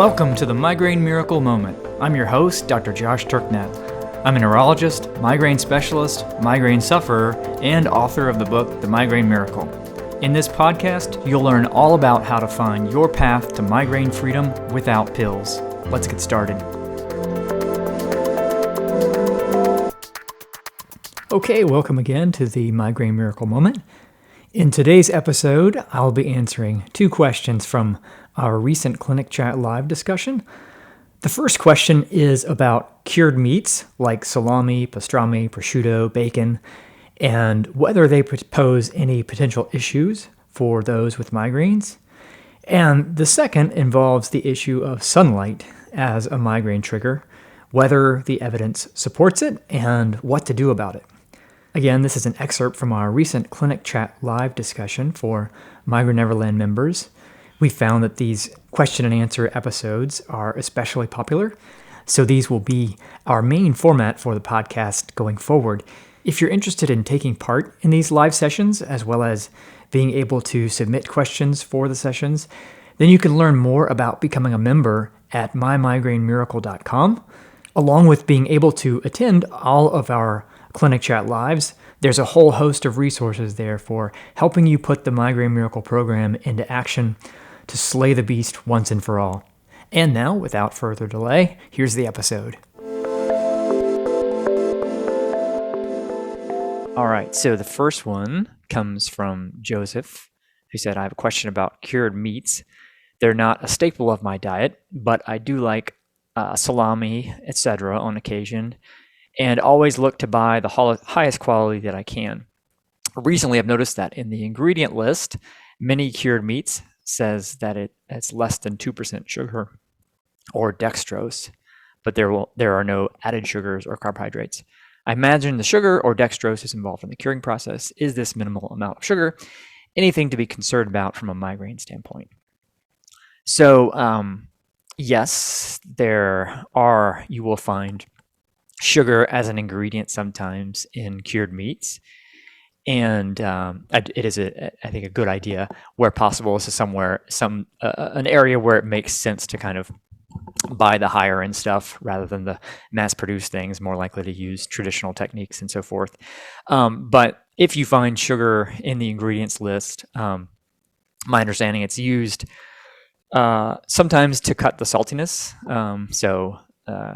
Welcome to the Migraine Miracle Moment. I'm your host, Dr. Josh Turknett. I'm a neurologist, migraine specialist, migraine sufferer, and author of the book, The Migraine Miracle. In this podcast, you'll learn all about how to find your path to migraine freedom without pills. Let's get started. Okay, welcome again to the Migraine Miracle Moment. In today's episode, I'll be answering two questions from our recent Clinic Chat Live discussion. The first question is about cured meats like salami, pastrami, prosciutto, bacon, and whether they pose any potential issues for those with migraines. And the second involves the issue of sunlight as a migraine trigger, whether the evidence supports it, and what to do about it. Again, this is an excerpt from our recent Clinic Chat Live discussion for Migraine Neverland members. We found that these question and answer episodes are especially popular, so these will be our main format for the podcast going forward. If you're interested in taking part in these live sessions, as well as being able to submit questions for the sessions, then you can learn more about becoming a member at mymigrainemiracle.com. Along with being able to attend all of our Clinic Chat Lives, there's a whole host of resources there for helping you put the Migraine Miracle program into action to slay the beast once and for all. And now, without further delay, here's the episode. All right, so the first one comes from Joseph, who said, I have a question about cured meats. They're not a staple of my diet, but I do like salami, etc. on occasion, and always look to buy the highest quality that I can. Recently, I've noticed that in the ingredient list, many cured meats says that it's less than 2% sugar or dextrose, but there are no added sugars or carbohydrates. I imagine the sugar or dextrose is involved in the curing process. Is this minimal amount of sugar anything to be concerned about from a migraine standpoint? So, yes, you will find sugar as an ingredient sometimes in cured meats. And it is, I think, a good idea where possible is an area where it makes sense to kind of buy the higher end stuff rather than the mass-produced things, more likely to use traditional techniques and so forth. But if you find sugar in the ingredients list, my understanding it's used sometimes to cut the saltiness.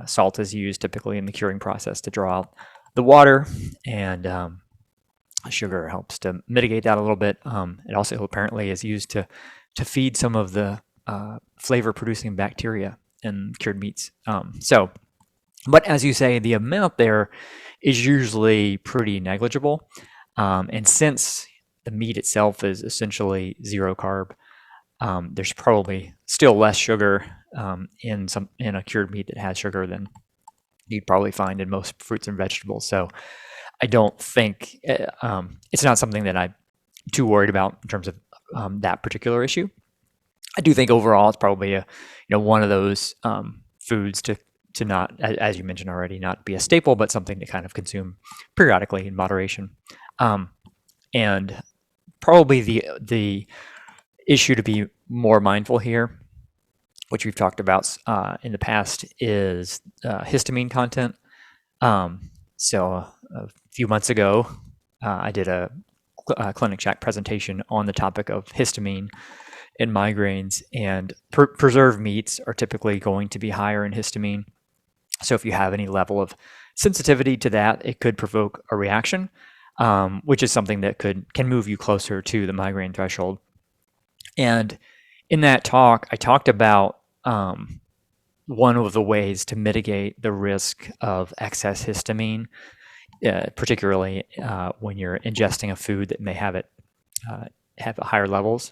Salt is used typically in the curing process to draw out the water, and sugar helps to mitigate that a little bit. It also apparently is used to feed some of the flavor-producing bacteria in cured meats. But as you say, the amount there is usually pretty negligible. And since the meat itself is essentially zero carb, there's probably still less sugar in a cured meat that has sugar than you'd probably find in most fruits and vegetables. So I don't think it's not something that I'm too worried about in terms of that particular issue. I do think overall it's probably one of those foods to not, as you mentioned already, not be a staple, but something to kind of consume periodically in moderation. And probably the issue to be more mindful here, which we've talked about in the past, is histamine content. So a few months ago, I did a clinic chat presentation on the topic of histamine in migraines, and preserved meats are typically going to be higher in histamine. So if you have any level of sensitivity to that, it could provoke a reaction, which is something that can move you closer to the migraine threshold. And in that talk, I talked about one of the ways to mitigate the risk of excess histamine, particularly when you're ingesting a food that may have higher levels,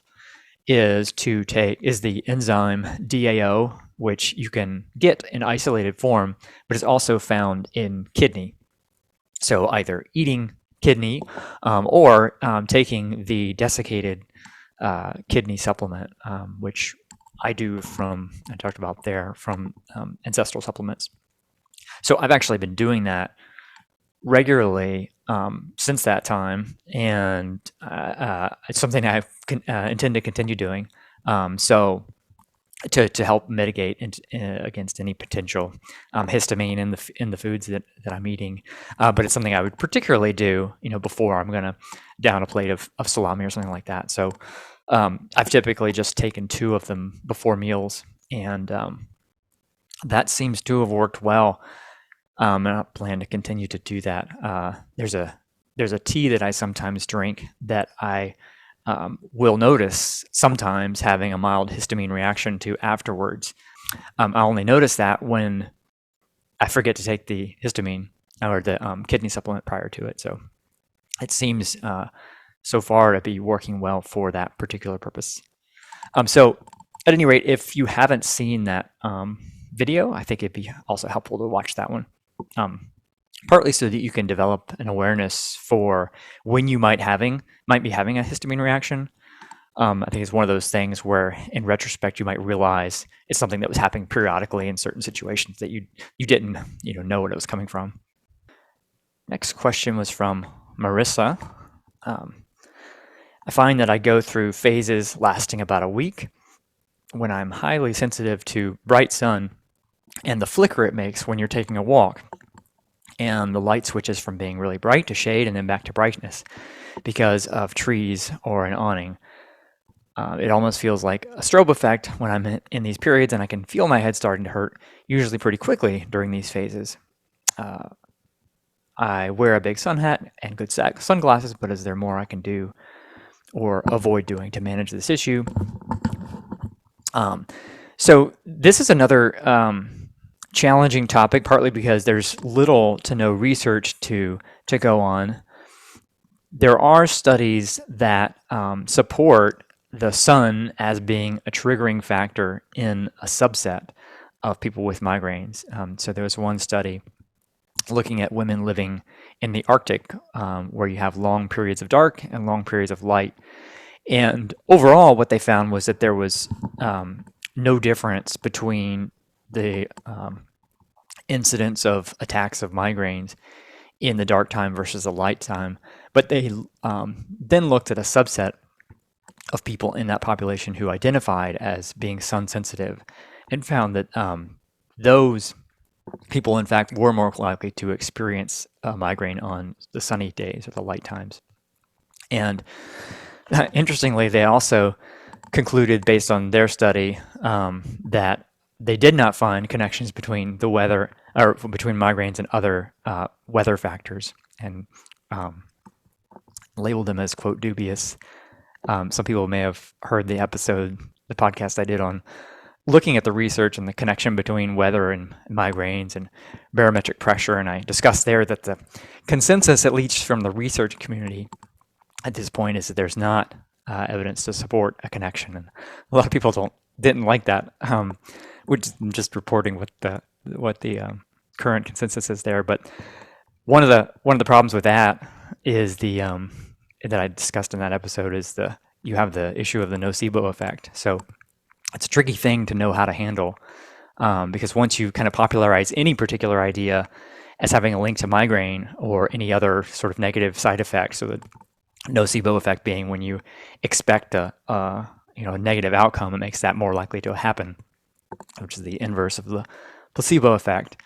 is the enzyme DAO, which you can get in isolated form, but is also found in kidney. So either eating kidney or taking the desiccated kidney supplement, which I talked about there from Ancestral Supplements. So I've actually been doing that regularly since that time, and it's something I intend to continue doing. So to help mitigate against any potential histamine in the foods that I'm eating. But it's something I would particularly do, before I'm going to down a plate of salami or something like that. So I've typically just taken 2 of them before meals, and that seems to have worked well. And I plan to continue to do that. There's a tea that I sometimes drink that I will notice sometimes having a mild histamine reaction to afterwards. I only notice that when I forget to take the histamine or the kidney supplement prior to it. So it seems so far to be working well for that particular purpose. So at any rate, if you haven't seen that video, I think it'd be also helpful to watch that one. Partly so that you can develop an awareness for when you might be having a histamine reaction. I think it's one of those things where, in retrospect, you might realize it's something that was happening periodically in certain situations that you didn't know what it was coming from. Next question was from Marissa. I find that I go through phases lasting about a week when I'm highly sensitive to bright sun and the flicker it makes when you're taking a walk, and the light switches from being really bright to shade and then back to brightness because of trees or an awning. It almost feels like a strobe effect when I'm in these periods, and I can feel my head starting to hurt, usually pretty quickly during these phases. I wear a big sun hat and good sunglasses, but is there more I can do or avoid doing to manage this issue? So this is another challenging topic, partly because there's little to no research to go on. There are studies that support the sun as being a triggering factor in a subset of people with migraines. So there was one study looking at women living in the Arctic, where you have long periods of dark and long periods of light. And overall, what they found was that there was no difference between the incidence of attacks of migraines in the dark time versus the light time. But they then looked at a subset of people in that population who identified as being sun sensitive and found that those people, in fact, were more likely to experience a migraine on the sunny days or the light times. And interestingly, they also concluded, based on their study, that they did not find connections between the weather or between migraines and other weather factors, and labeled them as, quote, dubious. Some people may have heard the podcast I did on looking at the research and the connection between weather and migraines and barometric pressure, and I discussed there that the consensus, at least from the research community at this point, is that there's not evidence to support a connection, and a lot of people didn't like that. Which I'm just reporting what the current consensus is there. But one of the problems with that is that I discussed in that episode is you have the issue of the nocebo effect. So it's a tricky thing to know how to handle, because once you kind of popularize any particular idea as having a link to migraine or any other sort of negative side effect, so the nocebo effect being when you expect a negative outcome, it makes that more likely to happen, which is the inverse of the placebo effect.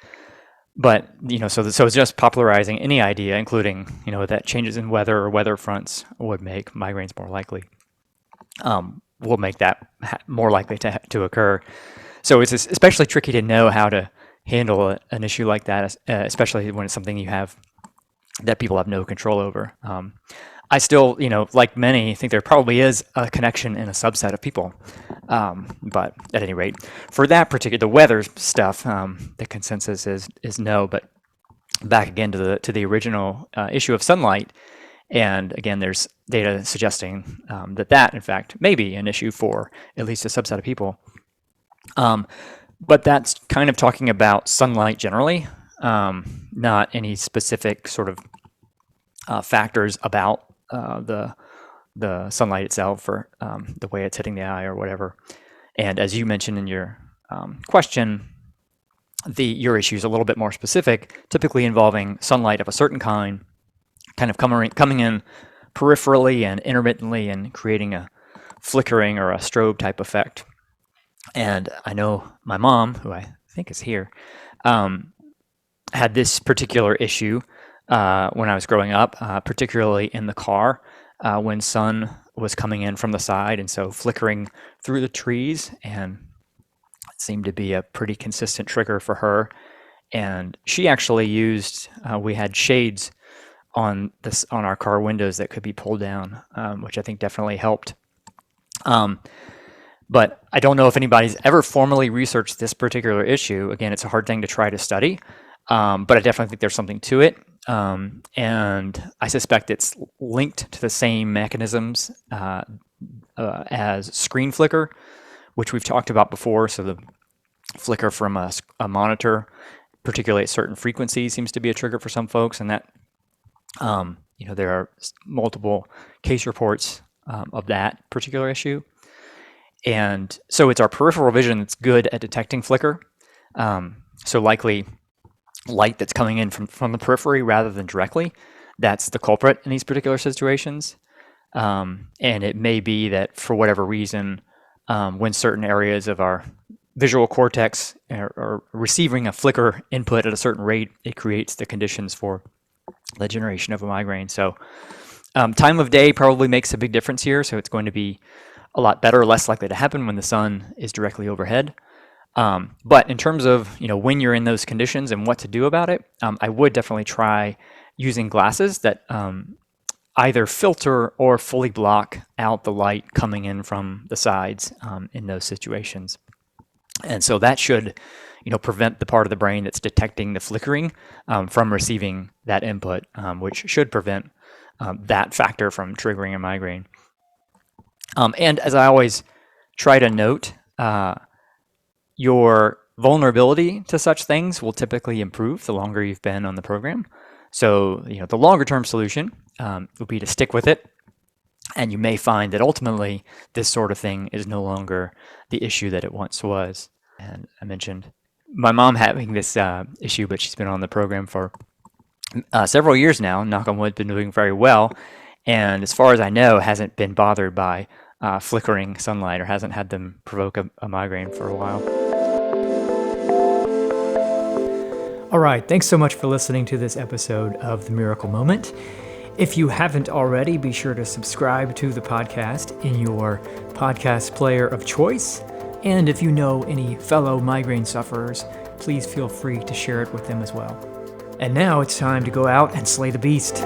But so it's just popularizing any idea, including that changes in weather or weather fronts would make migraines more likely. Will make that more likely to occur. So it's especially tricky to know how to handle an issue like that, especially when it's something you have that people have no control over. I still, like many, think there probably is a connection in a subset of people. But at any rate, for that particular, the weather stuff, the consensus is no. But back again to the original issue of sunlight, and again, there's data suggesting that in fact may be an issue for at least a subset of people. But that's kind of talking about sunlight generally, not any specific sort of factors about the sunlight itself or the way it's hitting the eye or whatever. And as you mentioned in your question, your issue is a little bit more specific, typically involving sunlight of a certain kind, kind of coming in peripherally and intermittently and creating a flickering or a strobe type effect. And I know my mom, who I think is here, um, had this particular issue when I was growing up, particularly in the car when sun was coming in from the side and so flickering through the trees, and it seemed to be a pretty consistent trigger for her. And she actually used we had shades on our car windows that could be pulled down, which I think definitely helped. Um, but I don't know if anybody's ever formally researched this particular issue. Again, it's a hard thing to try to study, but I definitely think there's something to it. And I suspect it's linked to the same mechanisms as screen flicker, which we've talked about before. So the flicker from a monitor, particularly at certain frequencies, seems to be a trigger for some folks, and that there are multiple case reports of that particular issue. And so it's our peripheral vision that's good at detecting flicker. So likely light that's coming in from the periphery rather than directly, that's the culprit in these particular situations. And it may be that for whatever reason, when certain areas of our visual cortex are receiving a flicker input at a certain rate, it creates the conditions for the generation of a migraine. So time of day probably makes a big difference here. So it's going to be a lot better, less likely to happen when the sun is directly overhead. But in terms of when you're in those conditions and what to do about it, I would definitely try using glasses that either filter or fully block out the light coming in from the sides in those situations. And so that should prevent the part of the brain that's detecting the flickering from receiving that input, which should prevent that factor from triggering a migraine. And as I always try to note, your vulnerability to such things will typically improve the longer you've been on the program. So, the longer term solution would be to stick with it. And you may find that ultimately this sort of thing is no longer the issue that it once was. And I mentioned my mom having this issue, but she's been on the program for several years now. Knock on wood, been doing very well. And as far as I know, hasn't been bothered by flickering sunlight or hasn't had them provoke a migraine for a while. All right, thanks so much for listening to this episode of The Miracle Moment. If you haven't already, be sure to subscribe to the podcast in your podcast player of choice. And if you know any fellow migraine sufferers, please feel free to share it with them as well. And now it's time to go out and slay the beast.